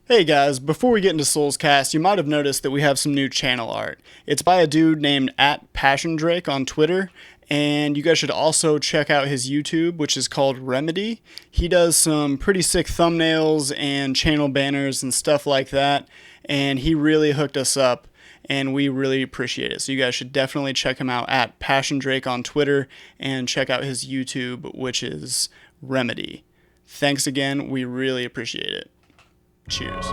Hey guys, before we get into Soulscast, you might have noticed that we have some new channel art. It's by a dude named @PassionDrake on Twitter, and you guys should also check out his YouTube, which is called Remedy. He does some pretty sick thumbnails and channel banners and stuff like that, and he really hooked us up, and we really appreciate it. So you guys should definitely check him out @PassionDrake on Twitter, and check out his YouTube, which is Remedy. Thanks again, we really appreciate it. Cheers.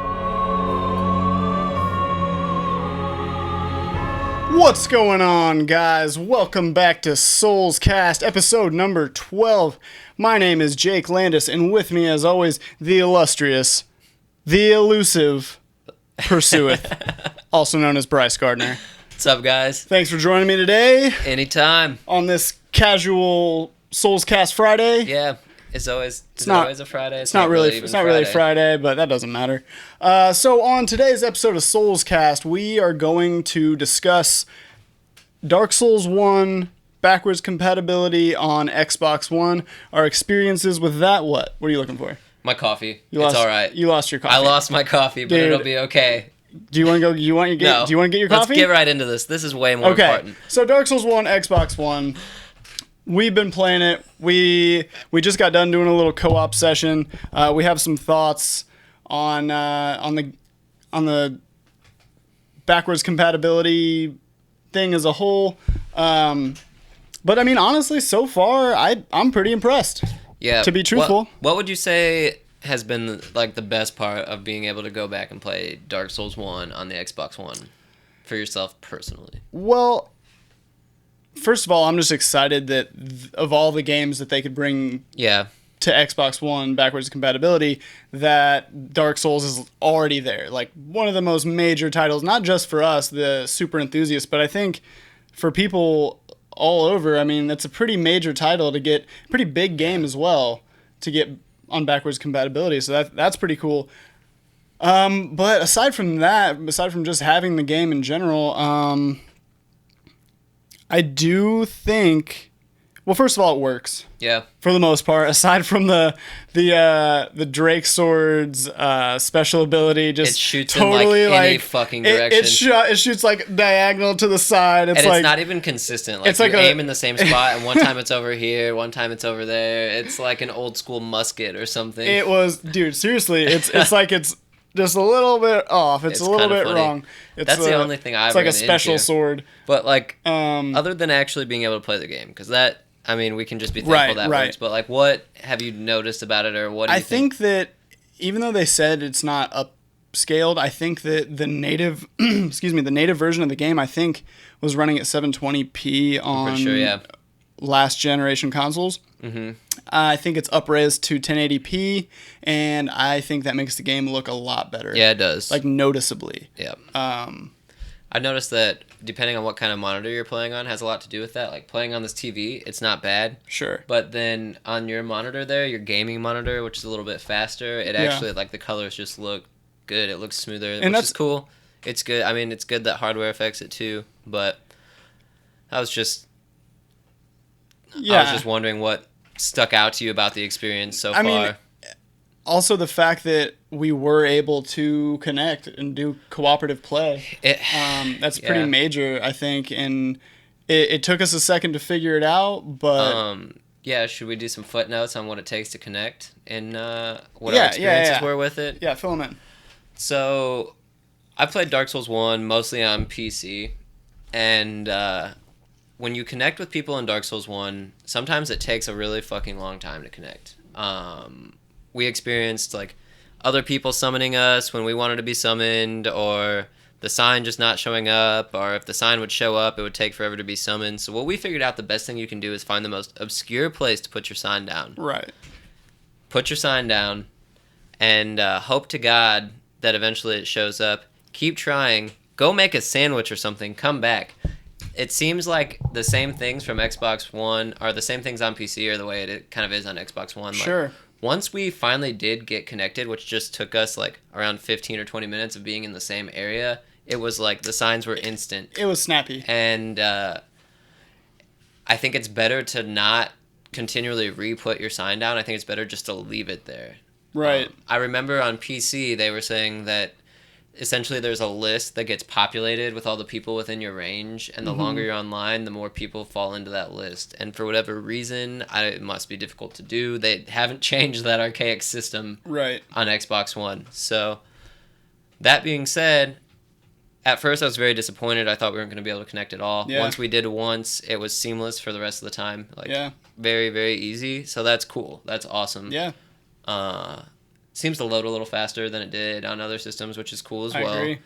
What's going on, guys? Welcome back to Soulscast, episode number 12. My name is Jake Landis, and with me, as always, the illustrious, the elusive Pursueth, also known as Bryce Gardner. What's up, guys? Thanks for joining me today Anytime. on this casual Soulscast Friday. Yeah, it's always a Friday. It's not really Friday, but that doesn't matter. So on today's episode of Soulscast, we are going to discuss Dark Souls 1 backwards compatibility on Xbox One, our experiences with that. What are you looking for? My coffee. It's all right. You lost your coffee. I lost my coffee, but Dude. it'll be okay. Do you want to go? Do you want to get your coffee? Let's get right into this. This is way more important. So Dark Souls 1, Xbox One. We've been playing it. We just got done doing a little co-op session. We have some thoughts on the backwards compatibility thing as a whole. But I mean, honestly, so far I'm pretty impressed. Yeah. To be truthful. What would you say has been like the best part of being able to go back and play Dark Souls 1 on the Xbox One for yourself personally? Well, first of all, I'm just excited that of all the games that they could bring to Xbox One backwards compatibility, that Dark Souls is already there. Like, one of the most major titles, not just for us, the super enthusiasts, but I think for people all over. I mean, that's a pretty major title to get, pretty big game as well to get on backwards compatibility. So that's pretty cool. But aside from that, aside from just having the game in general, I do think, well, first of all, it works. Yeah. For the most part, aside from the Drake Sword's special ability, just it shoots totally in any fucking direction. It shoots like diagonal to the side. It's not even consistent. Like, it's you like aim in the same spot, and one time it's over here, one time it's over there. It's like an old school musket or something. It was, dude. Seriously, it's like it's just a little bit off. It's a little bit funny. wrong. That's the only thing I've. It's like a special sword. But like, other than actually being able to play the game, because that, I mean, we can just be thankful that works. But like, what have you noticed about it, or what do you think? I think that even though they said it's not upscaled, I think that the native, the native version of the game, I think, was running at 720p on last generation consoles. Mm-hmm. I think it's up-res to 1080p, and I think that makes the game look a lot better. Yeah, it does. Like, noticeably. Yeah. I noticed that depending on what kind of monitor you're playing on has a lot to do with that. Like, playing on this TV, it's not bad. Sure. But then on your monitor there, your gaming monitor, which is a little bit faster, it actually, like, the colors just look good. It looks smoother, which is cool. It's good. I mean, it's good that hardware affects it too, but I was just wondering what stuck out to you about the experience so far. Mean, also the fact that we were able to connect and do cooperative play. That's pretty major, I think, and it took us a second to figure it out, but... should we do some footnotes on what it takes to connect and what our experiences were with it? Yeah, fill them in. So, I played Dark Souls 1 mostly on PC, and when you connect with people in Dark Souls 1, sometimes it takes a really fucking long time to connect. We experienced, like, other people summoning us when we wanted to be summoned, or the sign just not showing up, or if the sign would show up, it would take forever to be summoned. So what we figured out, the best thing you can do is find the most obscure place to put your sign down. Right. Put your sign down, and hope to God that eventually it shows up. Keep trying. Go make a sandwich or something. Come back. It seems like the same things from Xbox One are the same things on PC or the way it kind of is on Xbox One. Sure. Like, once we finally did get connected, which just took us like around 15 or 20 minutes of being in the same area, it was like the signs were instant. It was snappy. And I think it's better to not continually re-put your sign down. I think it's better just to leave it there. Right. I remember on PC they were saying that essentially there's a list that gets populated with all the people within your range, and the longer you're online, the more people fall into that list. And for whatever reason, it must be difficult to do. They haven't changed that archaic system Right. on Xbox One. So that being said, at first I was very disappointed. I thought we weren't going to be able to connect at all. Yeah. Once we did once, it was seamless for the rest of the time. Like, Yeah. very, very easy. So that's cool. That's awesome. Yeah. Seems to load a little faster than it did on other systems, which is cool as well. I agree.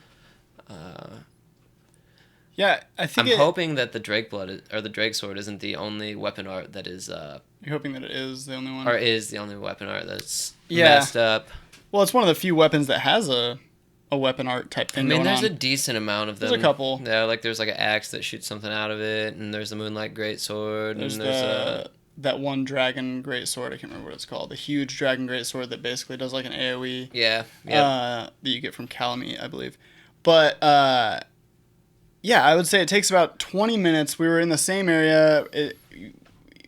Yeah, I think I'm hoping that the Drake blood or the Drake sword isn't the only weapon art that is. You're hoping that it is the only one, or is the only weapon art that's Yeah. messed up. Well, it's one of the few weapons that has a weapon art type thing. I mean, going there's on. a decent amount of them. There's a couple. Yeah, like there's like an axe that shoots something out of it, and there's the Moonlight Greatsword, and there's that one dragon greatsword. I can't remember what it's called. The huge dragon greatsword that basically does like an AOE. Yeah. That you get from Calamite, I believe. But yeah, I would say it takes about 20 minutes. We were in the same area.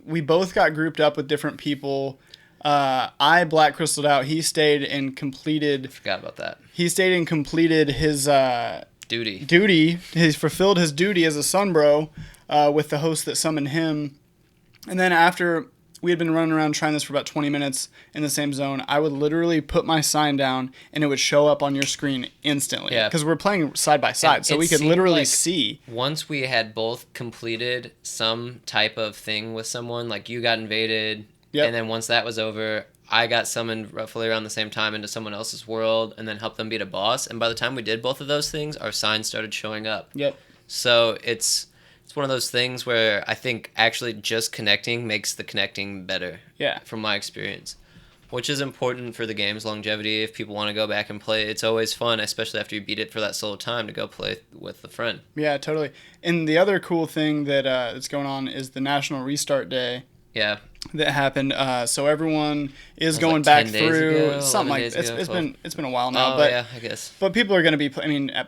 We both got grouped up with different people. I black crystaled out. He stayed and completed. Forgot about that. He stayed and completed his duty. He's fulfilled his duty as a sunbro with the host that summoned him. And then after we had been running around trying this for about 20 minutes in the same zone, I would literally put my sign down and it would show up on your screen instantly. Yeah. Because we're playing side by side, And so it we could seemed literally like see. Once we had both completed some type of thing with someone, like you got invaded, Yep. and then once that was over, I got summoned roughly around the same time into someone else's world and then helped them beat a boss. And by the time we did both of those things, our signs started showing up. Yep. So it's one of those things where I think actually just connecting makes the connecting better. Yeah. From my experience, which is important for the game's longevity. If people want to go back and play, it's always fun, especially after you beat it for that solo time, to go play with a friend. Yeah, totally. And the other cool thing that's going on is the National Restart Day. Yeah. That happened. So everyone is going like back 10 days through ago, something like 11 days ago, it's been a while now. Oh but yeah, I guess. But people are going to be playing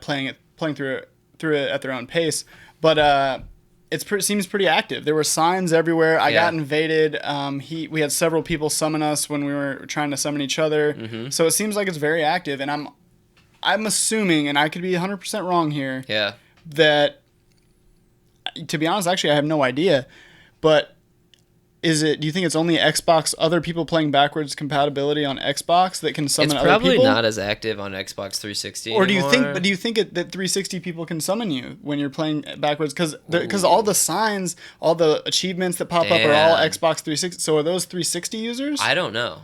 through it at their own pace. But seems pretty active. There were signs everywhere. I got invaded. We had several people summon us when we were trying to summon each other. Mm-hmm. So it seems like it's very active. And I'm assuming, and I could be 100% wrong here. Yeah. That, to be honest, actually I have no idea, but. Do you think it's only Xbox, other people playing backwards compatibility on Xbox that can summon other people? It's probably not as active on Xbox 360 Or anymore. do you think that 360 people can summon you when you're playing backwards? Because all the signs, all the achievements that pop up are all Xbox 360. So are those 360 users? I don't know.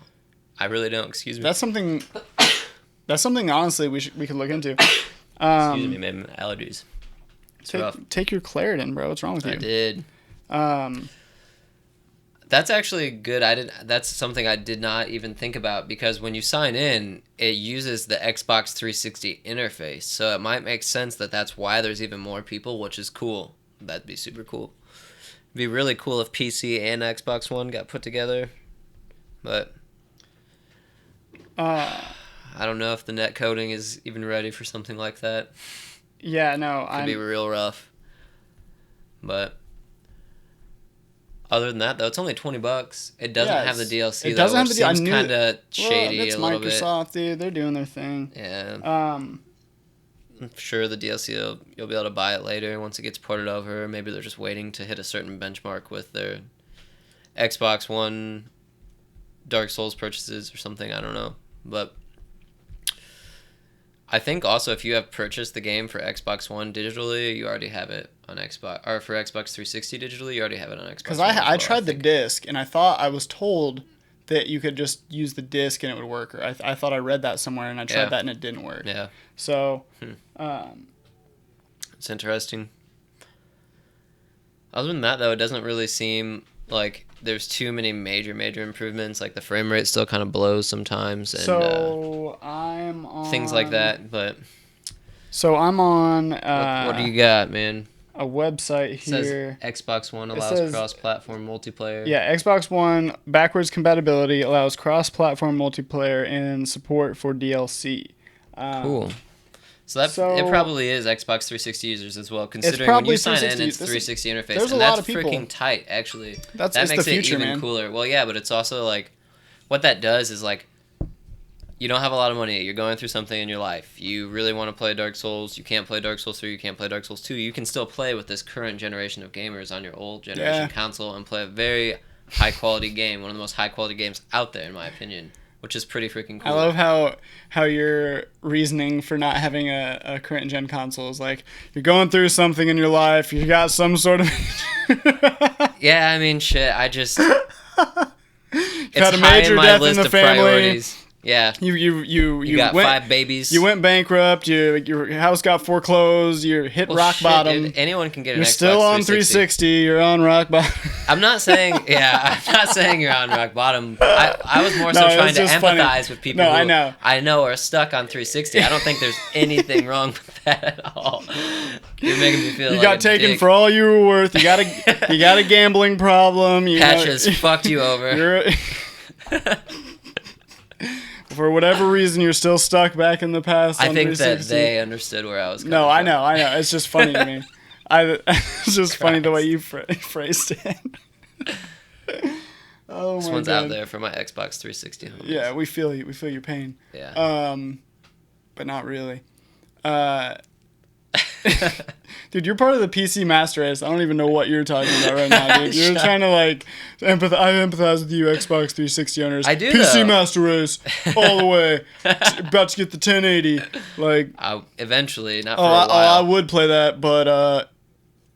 I really don't. Excuse me. That's something honestly we could look into. Excuse me, man. Allergies. It's rough. Take your Claritin, bro. What's wrong with you? I did. That's actually good. That's something I did not even think about, because when you sign in, it uses the Xbox 360 interface. So it might make sense that that's why there's even more people, which is cool. That'd be super cool. It'd be really cool if PC and Xbox One got put together. But I don't know if the net coding is even ready for something like that. Yeah, no. Could be real rough. But other than that, though, it's only $20. It doesn't have the DLC. It doesn't have the DLC. Seems kind of shady it's a little bit. Microsoft, dude. They're doing their thing. Yeah. I'm sure the DLC you'll be able to buy it later once it gets ported over. Maybe they're just waiting to hit a certain benchmark with their Xbox One Dark Souls purchases or something. I don't know, but I think also if you have purchased the game for Xbox One digitally, you already have it on Xbox, or for Xbox 360 digitally, you already have it on Xbox. Because I tried the disc, and I was told that you could just use the disc and it would work. Or I thought I read that somewhere, and I tried that and it didn't work. Yeah. So, it's interesting. Other than that, though, it doesn't really seem like there's too many major improvements. Like the frame rate still kind of blows sometimes, and so I'm on things like that. But so I'm on. What do you got, man? A website here. It says Xbox One allows cross-platform multiplayer. Yeah, Xbox One backwards compatibility allows cross-platform multiplayer and support for DLC. Cool. So it probably is Xbox 360 users as well, considering when you sign in, it's 360 interface, and that's freaking tight, actually. That makes it even cooler. Well, yeah, but it's also like, what that does is like, you don't have a lot of money. You're going through something in your life. You really want to play Dark Souls. You can't play Dark Souls 3. You can't play Dark Souls 2. You can still play with this current generation of gamers on your old generation console and play a very high-quality game, one of the most high-quality games out there, in my opinion, which is pretty freaking cool. I love how your reasoning for not having a current-gen console is like, you're going through something in your life, you got some sort of... Yeah, I mean, shit, I just... It's had a major death in the family. Priorities. Yeah. You got went, 5 babies. You went bankrupt. Your house got foreclosed. You hit rock bottom. Anyone can get an You're Xbox still on 360. You're on rock bottom. I'm not saying you're on rock bottom. I was more so trying to empathize with people who I know are stuck on 360. I don't think there's anything wrong with that at all. You're making me feel you like got taken dick. for all you were worth. You got a gambling problem. Patches fucked you over. For whatever reason, you're still stuck back in the past. I think that they understood where I was coming from. I know. It's just funny to me. It's just funny the way you phrased it. Oh this my one's God. out there for my Xbox 360 homies. Yeah, we feel you. We feel your pain. Yeah. But not really. Dude, you're part of the PC master race. I don't even know what you're talking about right now, dude. You're trying to like I empathize with you, Xbox 360 owners. I do. PC though. master race all the way. About to get the 1080. Like eventually, not for a while. I would play that, but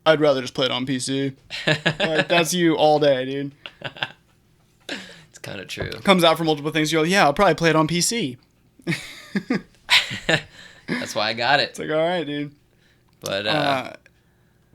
I'd rather just play it on PC. Like that's you all day, dude. It's kind of true. Comes out for multiple things. You go, yeah, I'll probably play it on PC. That's why I got it. It's like, all right, dude. But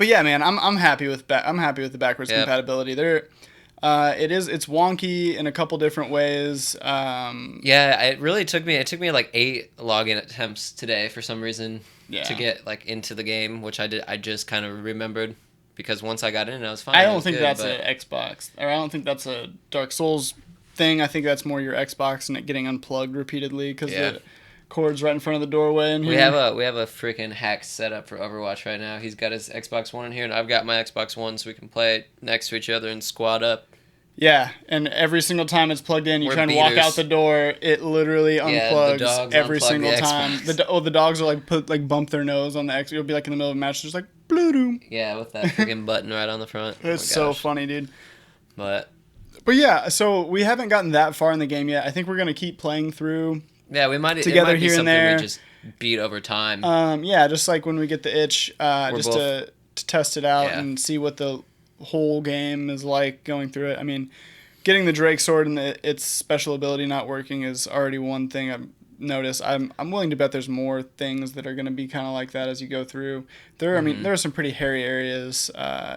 yeah, man, I'm happy with the backwards compatibility. It's wonky in a couple different ways. Yeah, it really took me like 8 login attempts today for some reason to get like into the game, which I did. I just kind of remembered because once I got in, I was fine. I don't think that's an Xbox, or I don't think that's a Dark Souls thing. I think that's more your Xbox and it getting unplugged repeatedly because the cord's right in front of the doorway. And we have a freaking hack set up for Overwatch right now. He's got his Xbox One in here, and I've got my Xbox One, so we can play it next to each other and squad up. Yeah, and every single time it's plugged in, you try and walk out the door, it literally unplugs every single time. The dogs are like bump their nose on the X. You'll be like in the middle of a match, just like blue. Yeah, with that freaking button right on the front. It's so funny, dude. But yeah, so we haven't gotten that far in the game yet. I think we're gonna keep playing through. Yeah, we might together it might be here and there. We just beat over time. Yeah, just like when we get the itch, to test it out and see what the whole game is like going through it. I mean, getting the Drake sword and its special ability not working is already one thing I've noticed. I'm willing to bet there's more things that are going to be kind of like that as you go through. I mean, there are some pretty hairy areas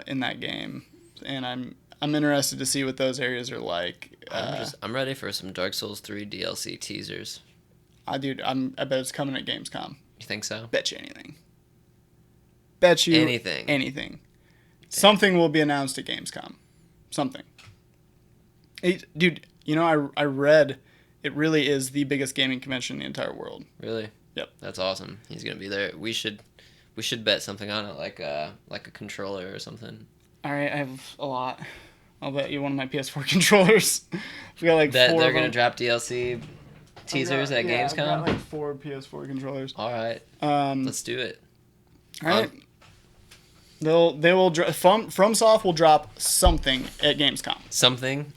in that game, and I'm interested to see what those areas are like. I'm ready for some Dark Souls 3 DLC teasers. Dude, I bet it's coming at Gamescom. You think so? Bet you anything. Bet you anything. Anything. Something will be announced at Gamescom. Something. Dude, I read it really is the biggest gaming convention in the entire world. Really? Yep. That's awesome. He's gonna be there. We should bet something on it, like a controller or something. All right, I have a lot. I'll bet you one of my PS4 controllers. We got like that 4 they're of gonna them. drop DLC teasers at Gamescom. I've got like 4 PS4 controllers. All right. Let's do it. All right. They will FromSoft will drop something at Gamescom. Something.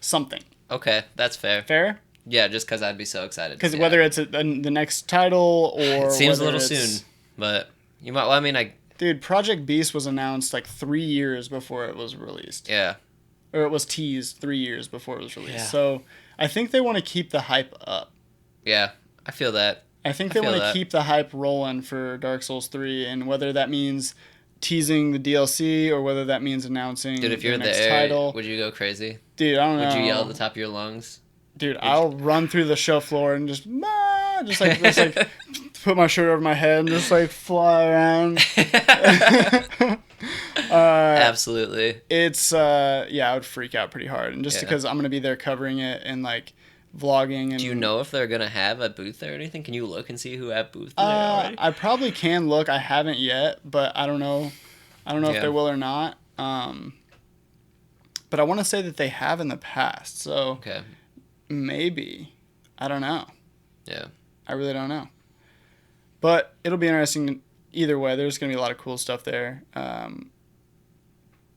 Okay, that's fair. Fair? Yeah, just because I'd be so excited. Because whether it's the next title or it seems a little soon, but you might. Well, I mean, dude, Project Beast was announced like 3 years before it was released. Yeah. Or it was teased 3 years before it was released. Yeah. So I think they want to keep the hype up. Yeah, I feel that. I think they want to keep the hype rolling for Dark Souls 3, and whether that means teasing the DLC or whether that means announcing Dude, if you're the next there, title. Would you go crazy? Dude, I don't know. Would you yell at the top of your lungs? Dude, I'll run through the show floor and just put my shirt over my head and just like fly around. Absolutely. It's I would freak out pretty hard, and just because I'm gonna be there covering it and like vlogging. And do you know if they're gonna have a booth there or anything? Can you look and see who have booth there already? I probably can look. I haven't yet, but I don't know. I don't know if they will or not. But I want to say that they have in the past, so okay. Maybe. I don't know. Yeah. I really don't know. But it'll be interesting either way. There's going to be a lot of cool stuff there,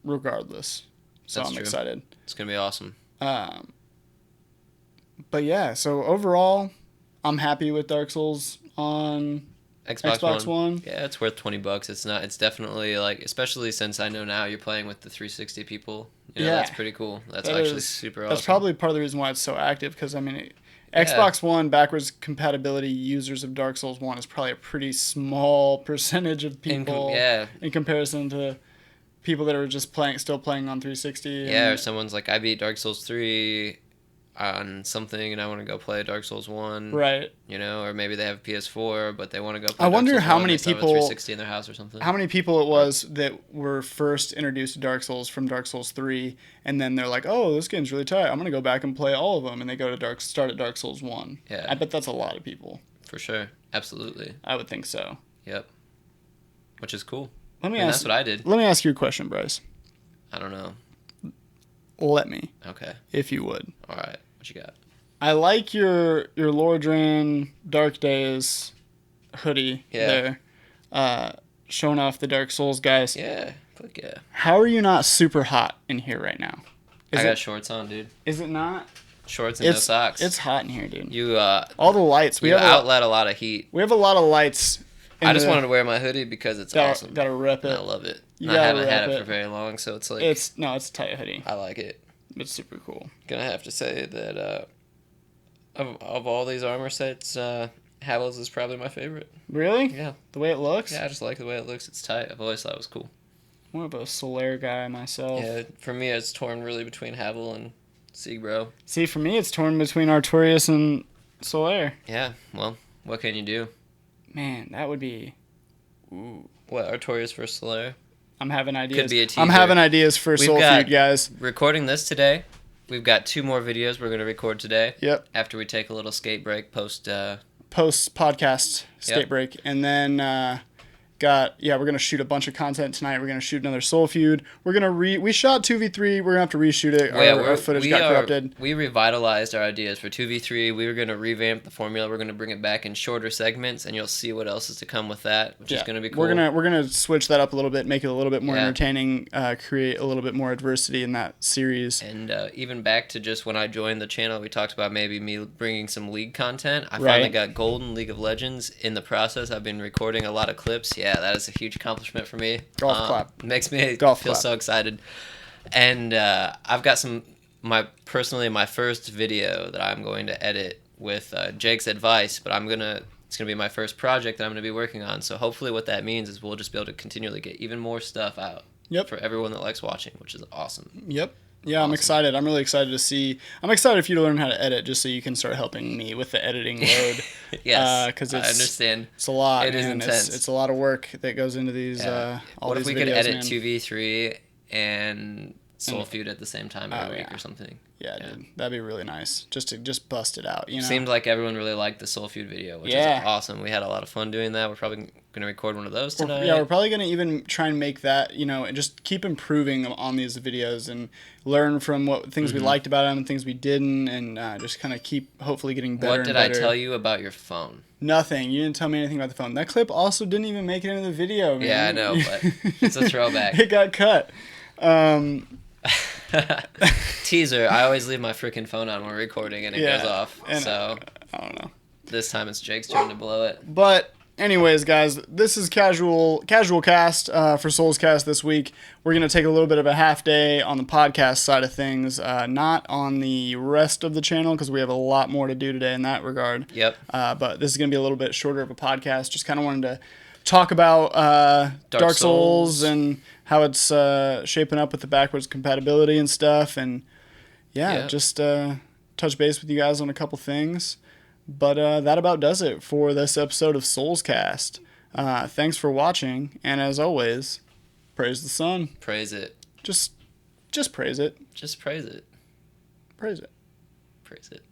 regardless. So That's I'm true. excited. It's going to be awesome. But yeah, so overall, I'm happy with Dark Souls on Xbox One. Yeah, it's worth $20. It's definitely like, especially since I know now you're playing with the 360 people. You know, Yeah. that's pretty cool. That's actually super awesome. That's probably part of the reason why it's so active, because I mean, Xbox One backwards compatibility users of Dark Souls 1 is probably a pretty small percentage of people in comparison to people that are just still playing on 360. Yeah, or someone's like, I beat Dark Souls 3 on something and I want to go play Dark Souls 1. Right. You know, or maybe they have a PS4 but they want to go play I wonder Dark Souls how 1, many they still have a people 360 in their house or something. How many people it was that were first introduced to Dark Souls from Dark Souls 3, and then they're like, "Oh, this game's really tight. I'm gonna go back and play all of them," and they go to start at Dark Souls 1. Yeah. I bet that's a lot of people. For sure. Absolutely. I would think so. Yep. Which is cool. That's what I did. Let me ask you a question, Bryce. I don't know. Let me. Okay. If you would. All right. What you got? I like your Lordran Dark Days hoodie there, showing off the Dark Souls guys. Yeah. Fuck yeah. How are you not super hot in here right now? I got shorts on, dude. Is it not? Shorts and no socks. It's hot in here, dude. You all the lights. We have outlet a lot of heat. We have a lot of lights. I just wanted to wear my hoodie because it's awesome. Gotta rep it. I love it. I haven't had it for very long, so it's like it's a tight hoodie. I like it. It's super cool. Gonna have to say that of all these armor sets, Havel's is probably my favorite. Really? Yeah. The way it looks? Yeah, I just like the way it looks. It's tight. I've always thought it was cool. More of a Solaire guy myself. Yeah, for me it's torn really between Havel and Seagbro. See, for me it's torn between Artorias and Solaire. Yeah, well, what can you do? Man, that would be... Ooh. What, Artorias versus Solaire? I'm having ideas. Could be a teaser. I'm having ideas for Soul Feud, guys. Recording this today. We've got 2 more videos we're going to record today. Yep. After we take a little skate break post podcast skate break. And then we're going to shoot a bunch of content tonight. We're going to shoot another Soul Feud. We're going to we shot 2v3. We're going to have to reshoot it. Our footage got corrupted. We revitalized our ideas for 2v3. We were going to revamp the formula. We're going to bring it back in shorter segments, and you'll see what else is to come with that, which is going to be cool. We're going to switch that up a little bit, make it a little bit more entertaining, create a little bit more adversity in that series. And even back to just when I joined the channel, we talked about maybe me bringing some League content. I finally got Golden League of Legends. In the process, I've been recording a lot of clips. Yeah, that is a huge accomplishment for me. Golf clap. Makes me feel so excited. And I've got my first video that I'm going to edit with Jake's advice, but it's gonna be my first project that I'm gonna be working on. So hopefully what that means is we'll just be able to continually get even more stuff out for everyone that likes watching, which is awesome. Yep. Yeah, awesome. I'm excited. I'm really excited to see. I'm excited for you to learn how to edit, just so you can start helping me with the editing load. Yes, because I understand. It's a lot. It is intense. It's a lot of work that goes into these. What if we could edit 2v3 and Soul Feud at the same time every week or something? Yeah, dude, that'd be really nice. Just to bust it out. Seemed like everyone really liked the Soul Feud video, which is awesome. We had a lot of fun doing that. We're probably gonna record one of those tonight. We're probably gonna even try and make that, and just keep improving on these videos and learn from what things we liked about them and things we didn't, and just kind of keep hopefully getting better. What did I tell you about your phone? Nothing. You didn't tell me anything about the phone. That clip also didn't even make it into the video, man. Yeah, I know, but it's a throwback. It got cut. Teaser. I always leave my freaking phone on when we're recording and it goes off. So I don't know. This time it's Jake's turn to blow it. But anyways, guys, this is casual cast for Soulscast this week. We're gonna take a little bit of a half day on the podcast side of things, not on the rest of the channel because we have a lot more to do today in that regard. Yep. But this is gonna be a little bit shorter of a podcast. Just kind of wanted to talk about Dark Souls and how it's shaping up with the backwards compatibility and stuff, and just touch base with you guys on a couple things. But that about does it for this episode of Soulscast. Thanks for watching, and as always, praise the sun. Praise it. Just praise it. Just praise it. Praise it. Praise it.